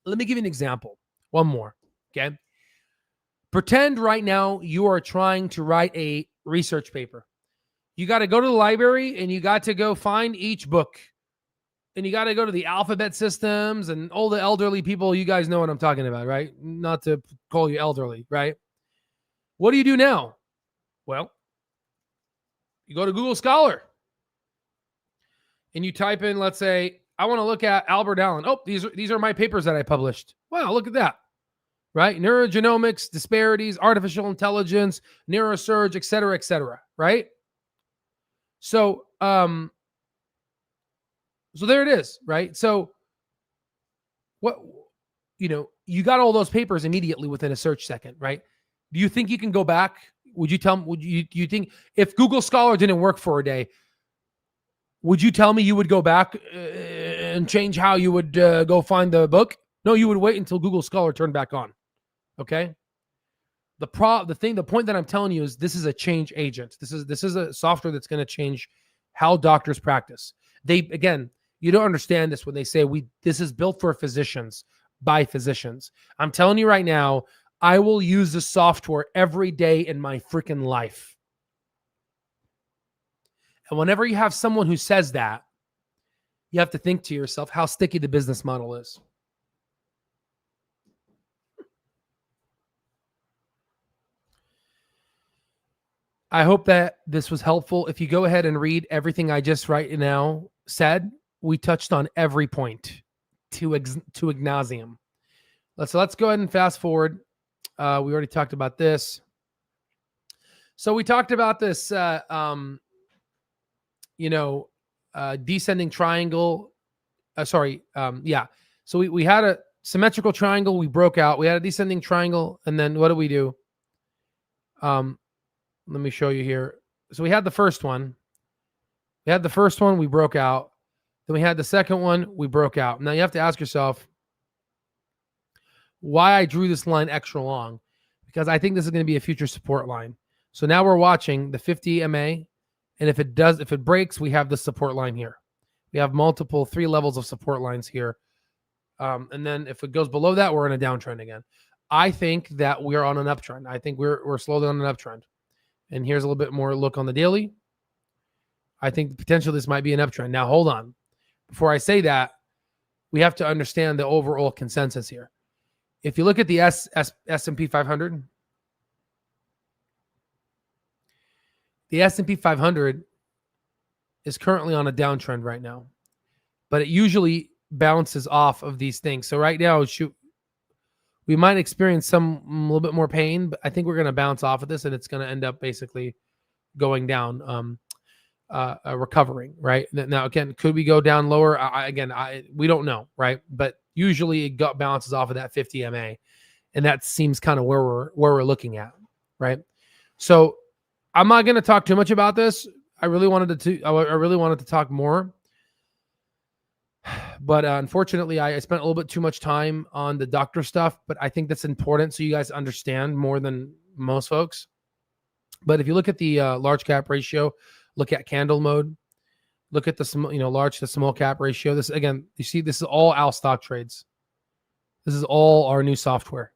Let me give you an example. One more. Okay. Pretend right now you are trying to write a research paper. You got to go to the library and you got to go find each book. And you got to go to the alphabet systems and all the elderly people. You guys know what I'm talking about, right? Not to call you elderly, right? What do you do now? Well, you go to Google Scholar and you type in, let's say, I want to look at Albert Allen. Oh, these are my papers that I published. Wow, look at that. Right? Neurogenomics, disparities, artificial intelligence, neurosurge, et cetera, right? So, so there it is, right? So what, you know, you got all those papers immediately within a search second, right? Do you think you can go back? Do you think if Google Scholar didn't work for a day, would you tell me you would go back and change how you would go find the book? No, you would wait until Google Scholar turned back on. Okay. The point that I'm telling you is this is a change agent. This is a software that's going to change how doctors practice. Again, you don't understand this when they say this is built for physicians by physicians. I'm telling you right now, I will use this software every day in my freaking life. And whenever you have someone who says that, you have to think to yourself how sticky the business model is. I hope that this was helpful. If you go ahead and read everything I just right now said, we touched on every point to nauseam. Let's go ahead and fast forward. We already talked about this. So we talked about this, descending triangle. Yeah. So we had a symmetrical triangle. We broke out. We had a descending triangle. And then what do we do? Let me show you here. So we had the first one. We broke out. Then we had the second one. We broke out. Now you have to ask yourself why I drew this line extra long, because I think this is going to be a future support line. So now we're watching the 50 MA. And if it breaks, we have the support line here. We have multiple 3 levels of support lines here. And then if it goes below that, we're in a downtrend again. I think that we're on an uptrend. I think we're slowly on an uptrend. And here's a little bit more look on the daily. I think the potential this might be an uptrend. Now, hold on. Before I say that, we have to understand the overall consensus here. If you look at the S&P 500, the S&P 500 is currently on a downtrend right now, but it usually bounces off of these things. So right now, we might experience a little bit more pain, but I think we're going to bounce off of this, and it's going to end up basically going down, recovering, right? Now, again, could we go down lower? We don't know, right? But usually it bounces off of that 50 MA, and that seems kind of where we're looking at, right? So I'm not going to talk too much about this. I really wanted to talk more, but unfortunately, I spent a little bit too much time on the doctor stuff. But I think that's important so you guys understand more than most folks. But if you look at the large cap ratio, look at candle mode, look at the large to small cap ratio. This again, you see, this is all Al stock trades. This is all our new software.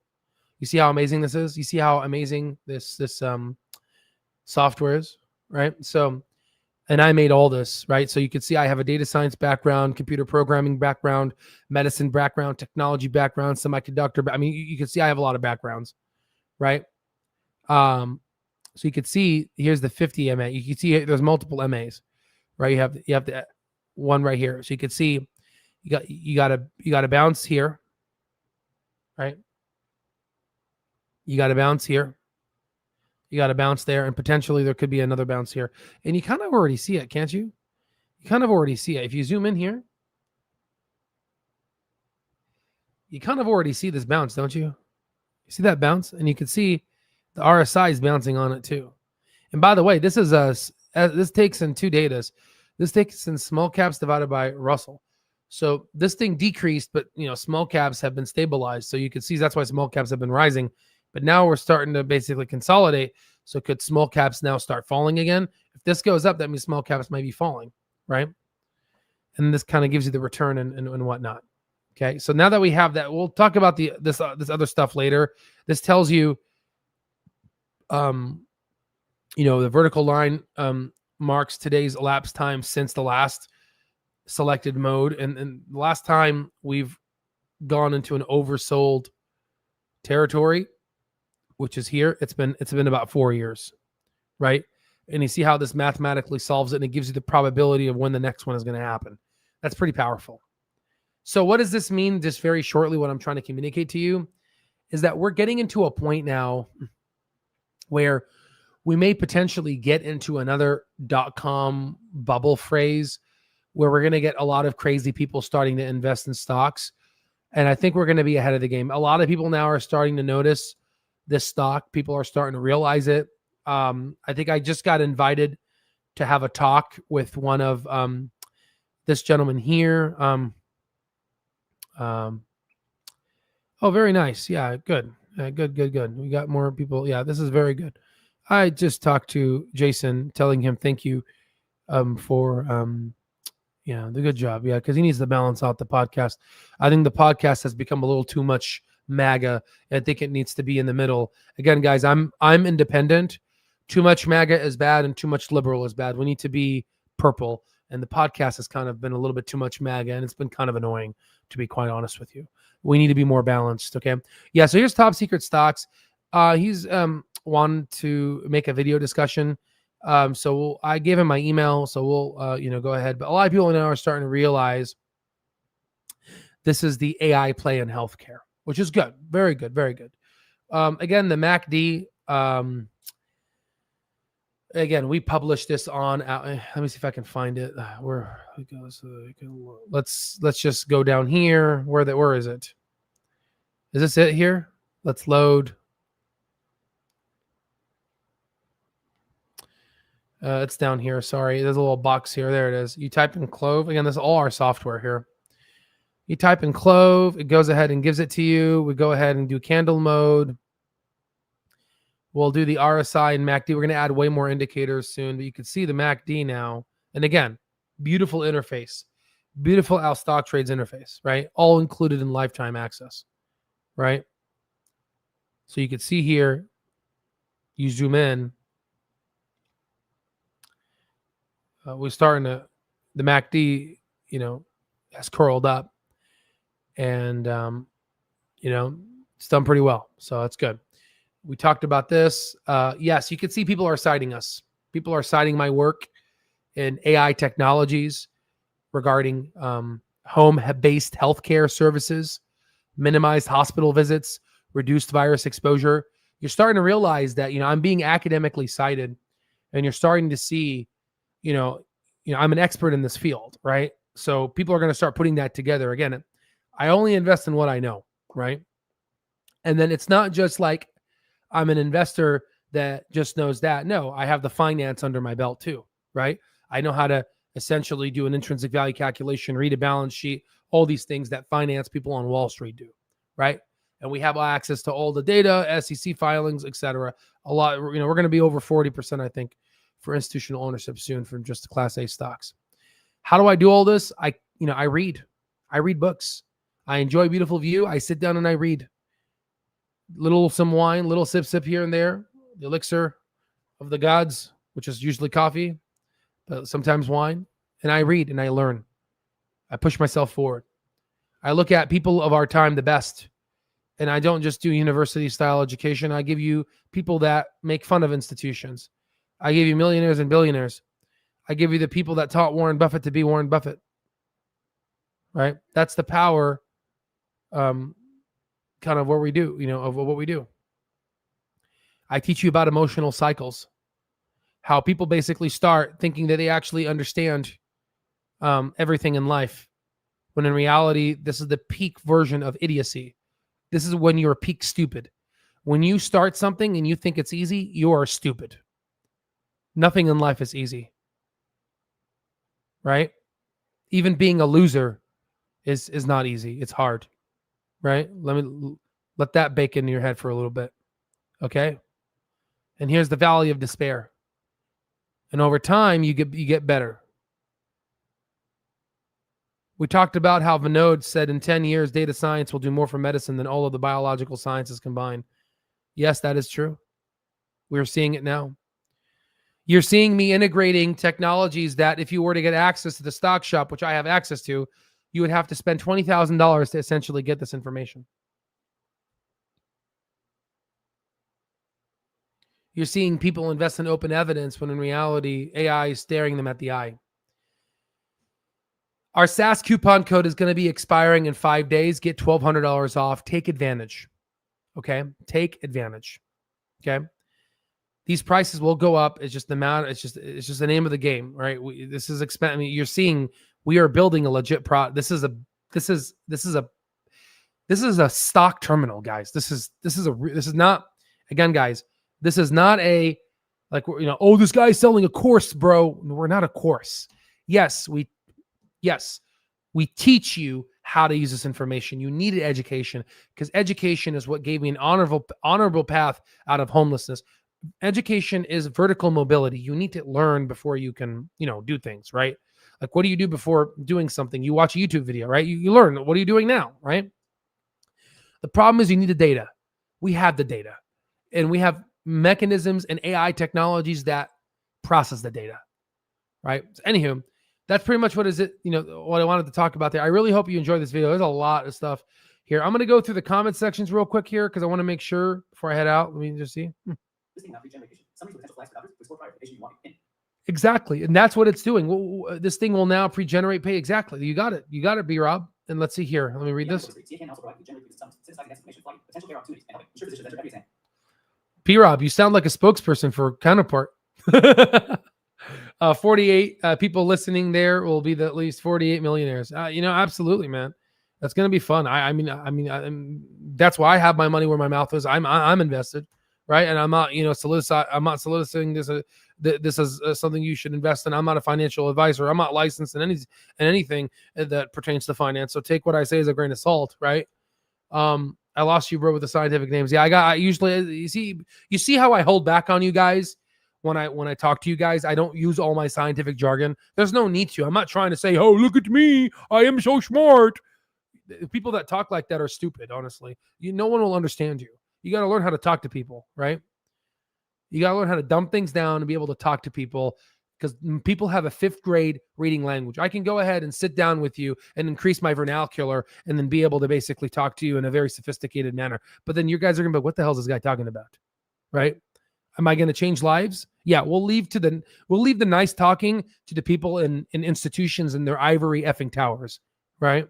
You see how amazing this is? You see how amazing this software is, right? So, and I made all this, right? So you can see I have a data science background, computer programming background, medicine background, technology background, semiconductor. I mean, you can see I have a lot of backgrounds, right? So you can see here's the 50 MA. You can see there's multiple MAs, right? You have the one right here. So you can see you got to bounce here, right? You got to bounce here. You got to bounce there, and potentially there could be another bounce here. And you kind of already see it, can't you? You kind of already see it. If you zoom in here, you kind of already see this bounce, don't you? You see that bounce? And you can see the RSI is bouncing on it too. And by the way, this takes in 2 datas. This takes in small caps divided by Russell. So this thing decreased, but small caps have been stabilized. So you can see that's why small caps have been rising. But now we're starting to basically consolidate. So could small caps now start falling again? If this goes up, that means small caps might be falling, right? And this kind of gives you the return and whatnot. Okay, so now that we have that, we'll talk about this other stuff later. This tells you, the vertical line marks today's elapsed time since the last selected mode, and the last time we've gone into an oversold territory, which is here, it's been about 4 years, right? And you see how this mathematically solves it, and it gives you the probability of when the next one is going to happen. That's pretty powerful. So what does this mean? Just very shortly, what I'm trying to communicate to you is that we're getting into a point now where we may potentially get into another .com bubble phrase where we're going to get a lot of crazy people starting to invest in stocks. And I think we're going to be ahead of the game. A lot of people now are starting to notice this stock. People are starting to realize it. I think I just got invited to have a talk with one of this gentleman here. Oh, very nice. Yeah, good. Good. We got more people. Yeah, this is very good. I just talked to Jason, telling him thank you for the good job. Yeah, because he needs to balance out the podcast. I think the podcast has become a little too much MAGA. I think it needs to be in the middle. Again, guys, I'm independent. Too much MAGA is bad, and too much liberal is bad. We need to be purple. And the podcast has kind of been a little bit too much MAGA, and it's been kind of annoying, to be quite honest with you. We need to be more balanced, okay? Yeah, so here's top secret stocks. He's wanted to make a video discussion. So I gave him my email, so we'll go ahead. But a lot of people now are starting to realize this is the AI play in healthcare, which is good. Very good, very good. Again, the MACD, again, we published this on. Let me see if I can find it. Where it goes? Let's just go down here. Where is it? Is this it here? Let's load. It's down here. Sorry, there's a little box here. There it is. You type in CLOV. Again, this is all our software here. You type in CLOV. It goes ahead and gives it to you. We go ahead and do candle mode. We'll do the RSI and MACD. We're going to add way more indicators soon, but you can see the MACD now. And again, beautiful interface. Beautiful Al Stock Trades interface, right? All included in lifetime access, right? So you can see here, you zoom in, we're starting to, the MACD, has curled up, and, it's done pretty well. So that's good. We talked about this. Yes, you can see people are citing us. People are citing my work in AI technologies regarding home-based healthcare services, minimized hospital visits, reduced virus exposure. You're starting to realize that, I'm being academically cited, and you're starting to see, I'm an expert in this field, right? So people are going to start putting that together. Again, I only invest in what I know, right? And then it's not just like I'm an investor that just knows that. No, I have the finance under my belt too, right? I know how to essentially do an intrinsic value calculation, read a balance sheet, all these things that finance people on Wall Street do, right? And we have access to all the data, SEC filings, et cetera. A lot, we're going to be over 40%, I think, for institutional ownership soon from just the Class A stocks. How do I do all this? I read books. I enjoy Beautiful View. I sit down and I read. Some wine, little sip here and there, the elixir of the gods, which is usually coffee, but sometimes wine. And I read and I learn. I push myself forward. I look at people of our time the best. And I don't just do university style education. I give you people that make fun of institutions. I give you millionaires and billionaires. I give you the people that taught Warren Buffett to be Warren Buffett. Right? That's the power kind of what we do, of what we do. I teach you about emotional cycles, how people basically start thinking that they actually understand everything in life, when in reality, this is the peak version of idiocy. This is when you're peak stupid. When you start something and you think it's easy, you are stupid. Nothing in life is easy, right? Even being a loser is not easy. It's hard, right? Let that bake into your head for a little bit, okay? And here's the valley of despair. And over time, you get better. We talked about how Vinod said in 10 years, data science will do more for medicine than all of the biological sciences combined. Yes, that is true. We're seeing it now. You're seeing me integrating technologies that if you were to get access to the stock shop, which I have access to, you would have to spend $20,000 to essentially get this information. You're seeing people invest in open evidence when in reality, AI is staring them at the eye. Our SaaS coupon code is going to be expiring in 5 days. Get $1,200 off. Take advantage. Okay? Take advantage. Okay? These prices will go up. It's just the amount. It's just the name of the game, right? This is expensive. I mean, you're seeing we are building a legit product. This is a stock terminal, guys. This is not, again, guys. This is not a this guy's selling a course, bro. We're not a course. Yes, we teach you how to use this information. You needed education because education is what gave me an honorable path out of homelessness. Education is vertical mobility. You need to learn before you can, do things, right? Like, what do you do before doing something? You watch a YouTube video, right? You learn. What are you doing now, right? The problem is you need the data. We have the data, and we have mechanisms and AI technologies that process the data, right? So anywho, that's pretty much what I wanted to talk about there. I really hope you enjoyed this video. There's a lot of stuff here. I'm going to go through the comment sections real quick here because I want to make sure before I head out. Let me just see. Exactly. And that's what it's doing. This thing will now pre-generate pay. Exactly. You got it. You got it, B-Rob. And let's see here. Let me read this. P-Rob, you sound like a spokesperson for Counterpart. 48 people listening there will be at least 48 millionaires. Absolutely, man. That's going to be fun. I mean, that's why I have my money where my mouth is. I'm invested, right? And I'm not, soliciting this. This is something you should invest in. I'm not a financial advisor. I'm not licensed in anything that pertains to finance. So take what I say as a grain of salt, right? I lost you, bro, with the scientific names. Yeah, you see how I hold back on you guys when I talk to you guys. I don't use all my scientific jargon. There's no need to. I'm not trying to say, oh, look at me, I am so smart. People that talk like that are stupid, honestly. No one will understand you. You got to learn how to talk to people, right? You got to learn how to dumb things down and be able to talk to people, because people have a 5th grade reading language. I can go ahead and sit down with you and increase my vernacular and then be able to basically talk to you in a very sophisticated manner. But then you guys are going to be, what the hell is this guy talking about? Right? Am I going to change lives? Yeah, we'll leave the nice talking to the people in institutions and their ivory effing towers, right?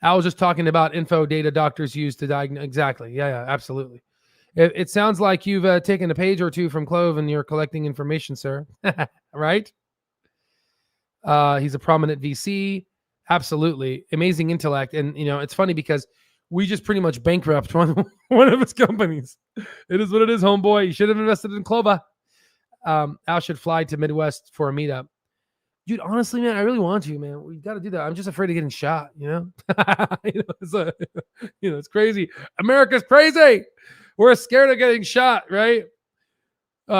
I was just talking about info data doctors use to diagnose. Exactly. Yeah, absolutely. It sounds like you've taken a page or two from Clove and you're collecting information, sir. Right? He's a prominent VC. Absolutely. Amazing intellect. And, it's funny because we just pretty much bankrupt one of his companies. It is what it is, homeboy. You should have invested in Clover. Al should fly to Midwest for a meetup. Dude, honestly, man, I really want to, man. We got to do that. I'm just afraid of getting shot, It's crazy. America's crazy. We're scared of getting shot, right?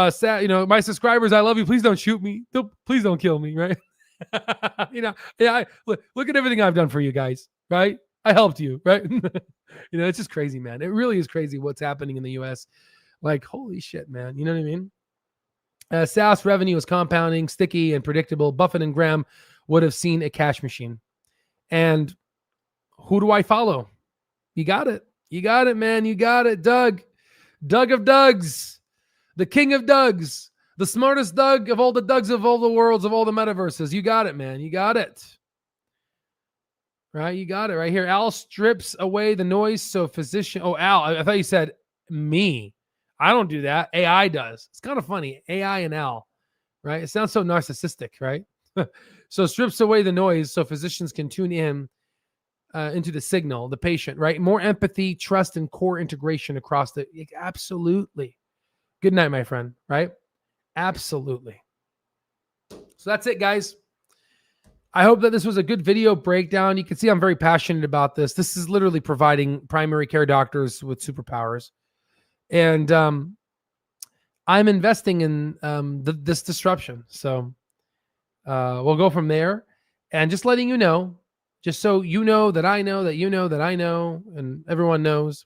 Sad, my subscribers, I love you. Please don't shoot me. Please don't kill me, right? Look at everything I've done for you guys, right? I helped you, right? It's just crazy, man. It really is crazy what's happening in the US. Like, holy shit, man. You know what I mean? SaaS revenue is compounding, sticky, and predictable. Buffett and Graham would have seen a cash machine. And who do I follow? You got it. You got it, man. You got it. Doug of Dougs, the king of Dougs, the smartest Doug of all the Dougs of all the worlds, of all the metaverses. You got it, man. You got it. Right? You got it right here. Al strips away the noise so physician. Oh, Al, I thought you said me. I don't do that. AI does. It's kind of funny. AI and Al, right? It sounds so narcissistic, right? So strips away the noise so physicians can tune in into the signal, the patient, right? More empathy, trust, and core integration across the. Absolutely. Good night, my friend, right? Absolutely. So that's it, guys. I hope that this was a good video breakdown. You can see I'm very passionate about this. This is literally providing primary care doctors with superpowers. And I'm investing in this disruption. So we'll go from there. And just letting you know, just so you know that I know that you know that I know, and everyone knows,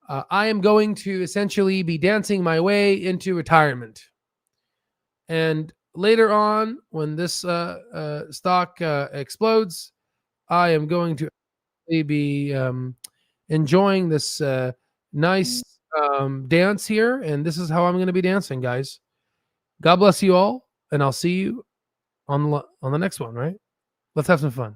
I am going to essentially be dancing my way into retirement. And later on, when this stock explodes, I am going to be enjoying this nice dance here. And this is how I'm going to be dancing, guys. God bless you all. And I'll see you on the next one, right? Let's have some fun.